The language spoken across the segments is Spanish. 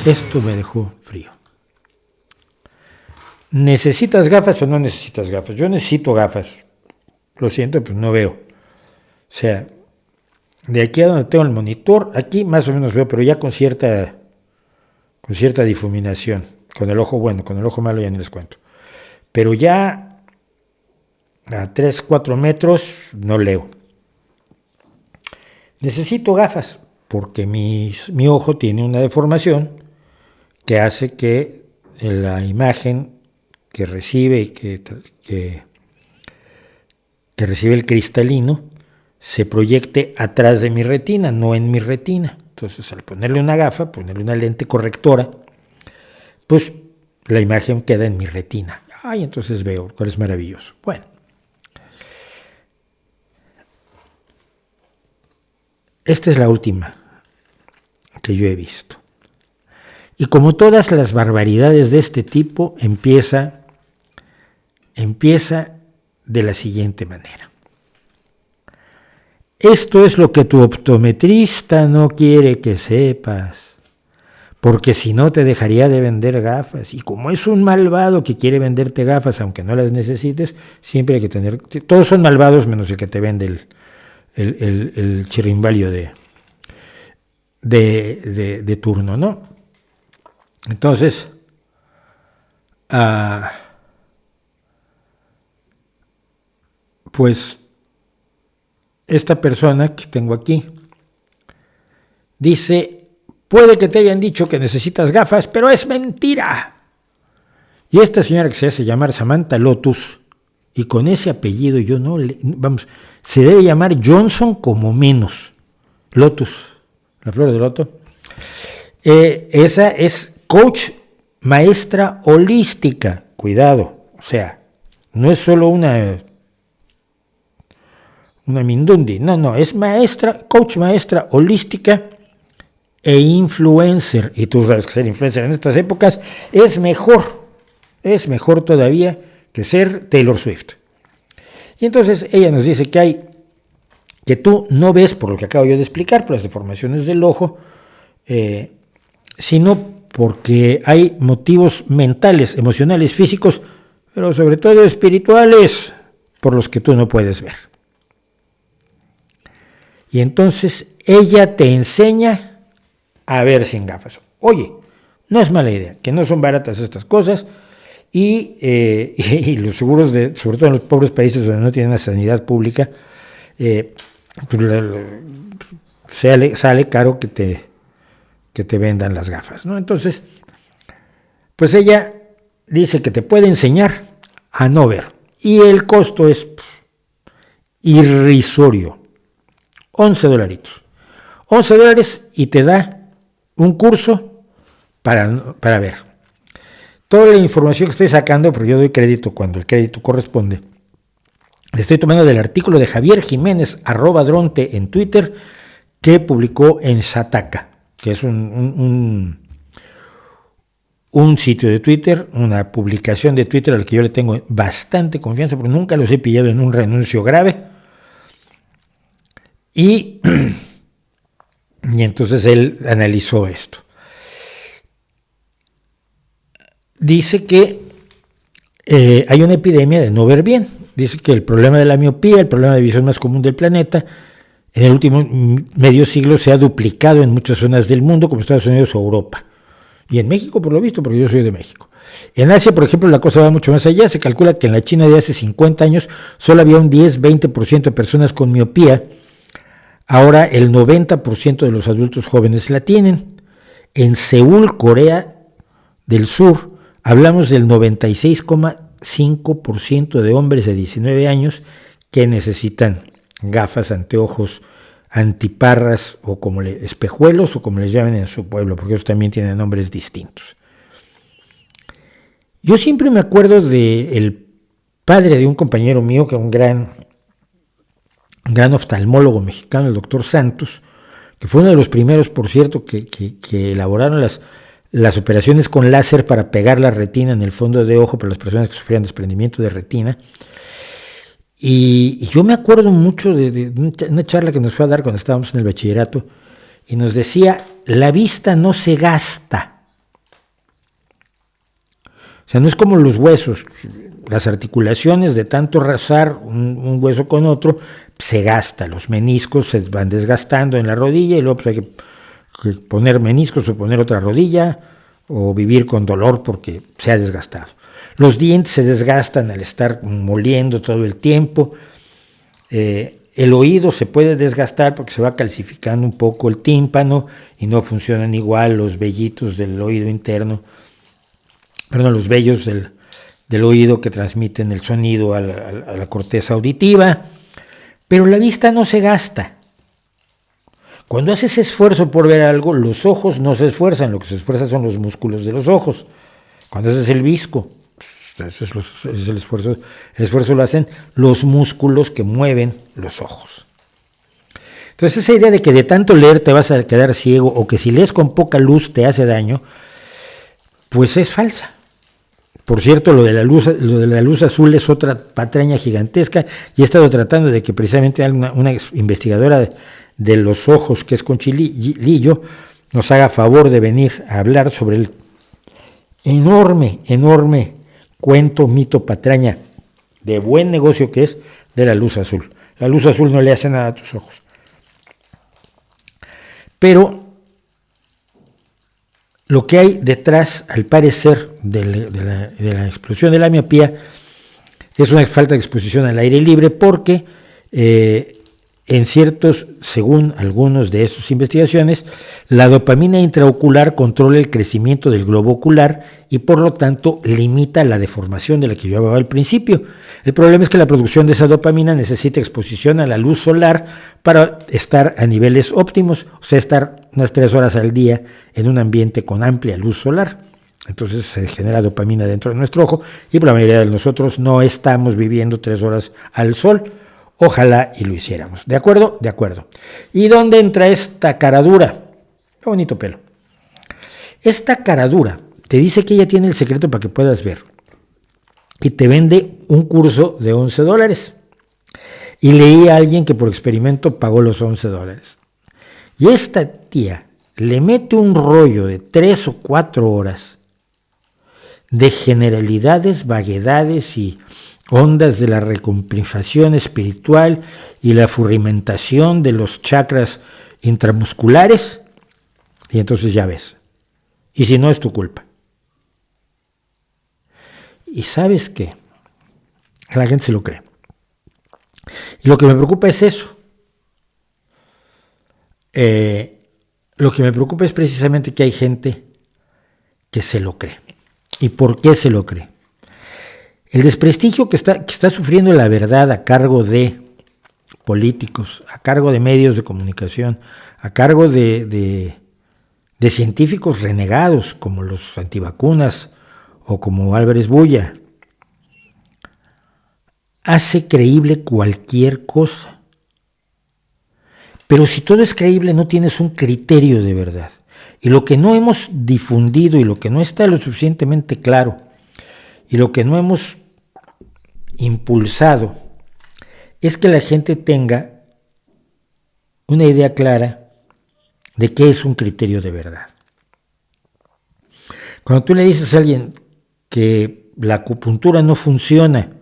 Esto me dejó frío. ¿Necesitas gafas o no necesitas gafas? Yo necesito gafas. Lo siento, pues no veo. O sea, de aquí a donde tengo el monitor, aquí más o menos veo, pero ya con cierta difuminación. Con el ojo bueno, con el ojo malo ya ni les cuento. Pero ya a 3, 4 metros no leo. Necesito gafas porque mi ojo tiene una deformación que hace que la imagen que recibe y que recibe el cristalino se proyecte atrás de mi retina, no en mi retina. Entonces, al ponerle una gafa, ponerle una lente correctora, pues la imagen queda en mi retina. Ay, entonces veo, cuál es maravilloso. Bueno. Esta es la última que yo he visto. Y como todas las barbaridades de este tipo, empieza de la siguiente manera. Esto es lo que tu optometrista no quiere que sepas, porque si no te dejaría de vender gafas. Y como es un malvado que quiere venderte gafas, aunque no las necesites, siempre hay que tener... Todos son malvados menos el que te vende el chirrimbalio de turno, ¿no? Entonces, pues esta persona que tengo aquí dice, puede que te hayan dicho que necesitas gafas, pero es mentira. Y esta señora que se hace llamar Samantha Lotus, y con ese apellido yo no le... Vamos, se debe llamar Johnson como menos. Lotus, la flor de loto. Esa es coach maestra holística. Cuidado, o sea, no es solo una mindundi. No, es coach maestra holística e influencer. Y tú sabes que ser influencer en estas épocas es mejor todavía que ser Taylor Swift. Y entonces ella nos dice que tú no ves, por lo que acabo yo de explicar, por las deformaciones del ojo, sino porque hay motivos mentales, emocionales, físicos, pero sobre todo espirituales, por los que tú no puedes ver. Y entonces ella te enseña a ver sin gafas. Oye, no es mala idea, que no son baratas estas cosas, y los seguros, sobre todo en los pobres países donde no tienen una sanidad pública, sale caro que te vendan las gafas, ¿no? Entonces, pues ella dice que te puede enseñar a no ver, y el costo es irrisorio, $11. $11 y te da un curso para ver. Toda la información que estoy sacando, porque yo doy crédito cuando el crédito corresponde, le estoy tomando del artículo de Javier Jiménez, @Dronte en Twitter, que publicó en Shataka, que es un sitio de Twitter, una publicación de Twitter al que yo le tengo bastante confianza, porque nunca los he pillado en un renuncio grave. Y entonces él analizó esto. Dice que hay una epidemia de no ver bien. Dice que el problema de la miopía, el problema de visión más común del planeta, en el último medio siglo se ha duplicado en muchas zonas del mundo, como Estados Unidos o Europa. Y en México, por lo visto, porque yo soy de México. En Asia, por ejemplo, la cosa va mucho más allá. Se calcula que en la China de hace 50 años solo había un 10-20% de personas con miopía. Ahora el 90% de los adultos jóvenes la tienen. En Seúl, Corea del Sur, hablamos del 96,5% de hombres de 19 años que necesitan gafas, anteojos, antiparras o espejuelos o como les llaman en su pueblo, porque ellos también tienen nombres distintos. Yo siempre me acuerdo del padre de un compañero mío, que era un gran oftalmólogo mexicano, el doctor Santos, que fue uno de los primeros, por cierto, que elaboraron las operaciones con láser para pegar la retina en el fondo de ojo para las personas que sufrían desprendimiento de retina. Y yo me acuerdo mucho de una charla que nos fue a dar cuando estábamos en el bachillerato, y nos decía, la vista no se gasta, O sea, no es como los huesos, las articulaciones de tanto rozar un hueso con otro, se gasta, los meniscos se van desgastando en la rodilla y luego pues, hay que poner meniscos o poner otra rodilla o vivir con dolor porque se ha desgastado. Los dientes se desgastan al estar moliendo todo el tiempo. El oído se puede desgastar porque se va calcificando un poco el tímpano y no funcionan igual los vellitos del oído interno, perdón, los vellos del oído que transmiten el sonido a la corteza auditiva. Pero la vista no se gasta. Cuando haces esfuerzo por ver algo, los ojos no se esfuerzan, lo que se esfuerza son los músculos de los ojos. Cuando haces el visco, ese es el esfuerzo lo hacen los músculos que mueven los ojos. Entonces esa idea de que de tanto leer te vas a quedar ciego o que si lees con poca luz te hace daño, pues es falsa. Por cierto, lo de la luz azul es otra patraña gigantesca y he estado tratando de que precisamente una investigadora de los ojos, que es Conchilillo, nos haga favor de venir a hablar sobre el enorme cuento, mito, patraña de buen negocio que es de la luz azul. La luz azul no le hace nada a tus ojos. Pero lo que hay detrás, al parecer, de la explosión de la miopía es una falta de exposición al aire libre porque según algunos de esas investigaciones, la dopamina intraocular controla el crecimiento del globo ocular y por lo tanto limita la deformación de la que yo hablaba al principio. El problema es que la producción de esa dopamina necesita exposición a la luz solar para estar a niveles óptimos, o sea, estar unas 3 horas al día en un ambiente con amplia luz solar. Entonces se genera dopamina dentro de nuestro ojo y la mayoría de nosotros no estamos viviendo 3 horas al sol. Ojalá y lo hiciéramos. ¿De acuerdo? De acuerdo. ¿Y dónde entra esta caradura? Qué bonito pelo. Esta caradura te dice que ella tiene el secreto para que puedas ver. Y te vende un curso de $11. Y leí a alguien que por experimento pagó los $11. Y esta tía le mete un rollo de 3 o 4 horas de generalidades, vaguedades y ondas de la recompensación espiritual y la furrimentación de los chakras intramusculares, y entonces ya ves. Y si no, es tu culpa. Y ¿sabes qué? A la gente se lo cree. Y lo que me preocupa es eso. Lo que me preocupa es precisamente que hay gente que se lo cree. ¿Y por qué se lo cree? El desprestigio que está sufriendo la verdad a cargo de políticos, a cargo de medios de comunicación, a cargo de científicos renegados como los antivacunas o como Álvarez Bulla, hace creíble cualquier cosa. Pero si todo es creíble, no tienes un criterio de verdad. Y lo que no hemos difundido y lo que no está lo suficientemente claro y lo que no hemos impulsado es que la gente tenga una idea clara de qué es un criterio de verdad. Cuando tú le dices a alguien que la acupuntura no funciona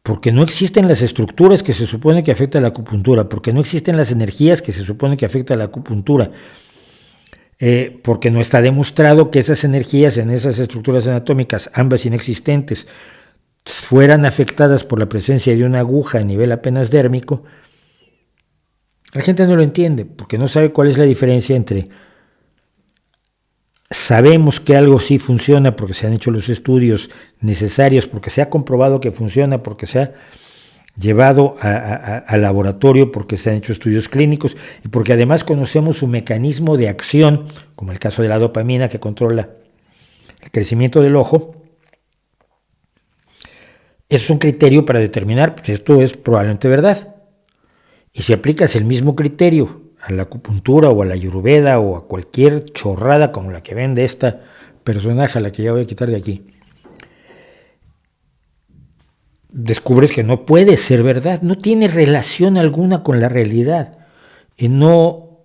porque no existen las estructuras que se supone que afectan a la acupuntura, porque no existen las energías que se supone que afectan a la acupuntura, porque no está demostrado que esas energías en esas estructuras anatómicas, ambas inexistentes, fueran afectadas por la presencia de una aguja a nivel apenas dérmico, la gente no lo entiende, porque no sabe cuál es la diferencia entre sabemos que algo sí funciona porque se han hecho los estudios necesarios, porque se ha comprobado que funciona, porque se ha llevado al laboratorio, porque se han hecho estudios clínicos y porque además conocemos su mecanismo de acción, como el caso de la dopamina que controla el crecimiento del ojo. Eso es un criterio para determinar, pues esto es probablemente verdad. Y si aplicas el mismo criterio a la acupuntura o a la ayurveda o a cualquier chorrada como la que vende esta personaje a la que ya voy a quitar de aquí, descubres que no puede ser verdad, no tiene relación alguna con la realidad. Y no,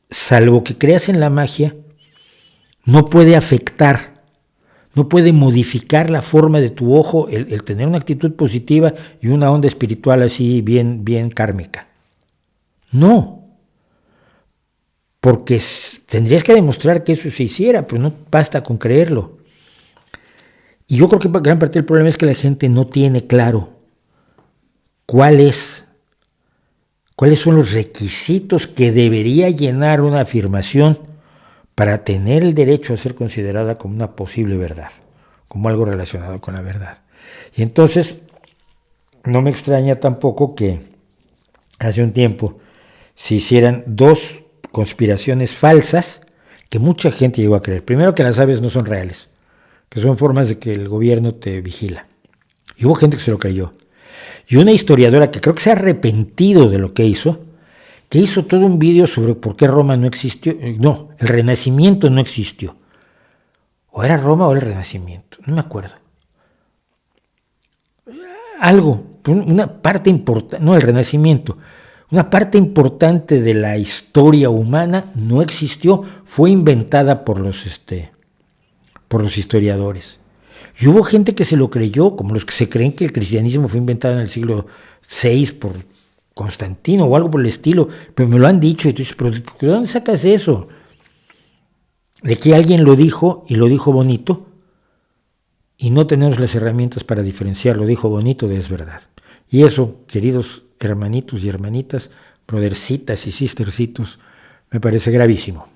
salvo que creas en la magia, no puede afectar, no puede modificar la forma de tu ojo el tener una actitud positiva y una onda espiritual así bien, bien kármica. No, porque tendrías que demostrar que eso se hiciera, pero no basta con creerlo. Y yo creo que gran parte del problema es que la gente no tiene claro cuáles son los requisitos que debería llenar una afirmación para tener el derecho a ser considerada como una posible verdad, como algo relacionado con la verdad. Y entonces, no me extraña tampoco que hace un tiempo se hicieran 2 conspiraciones falsas que mucha gente llegó a creer. Primero, que las aves no son reales, que son formas de que el gobierno te vigila. Y hubo gente que se lo creyó. Y una historiadora que creo que se ha arrepentido de lo que hizo todo un vídeo sobre por qué Roma no existió. No, el Renacimiento no existió. O era Roma o el Renacimiento, no me acuerdo. Algo, una parte importante, no, el Renacimiento, una parte importante de la historia humana no existió, fue inventada por los historiadores. Y hubo gente que se lo creyó, como los que se creen que el cristianismo fue inventado en el siglo VI por Constantino o algo por el estilo, pero me lo han dicho, y tú dices, ¿pero de dónde sacas eso? De que alguien lo dijo, y lo dijo bonito, y no tenemos las herramientas para diferenciar lo dijo bonito de es verdad. Y eso, queridos hermanitos y hermanitas, brothercitas y sistercitos, me parece gravísimo.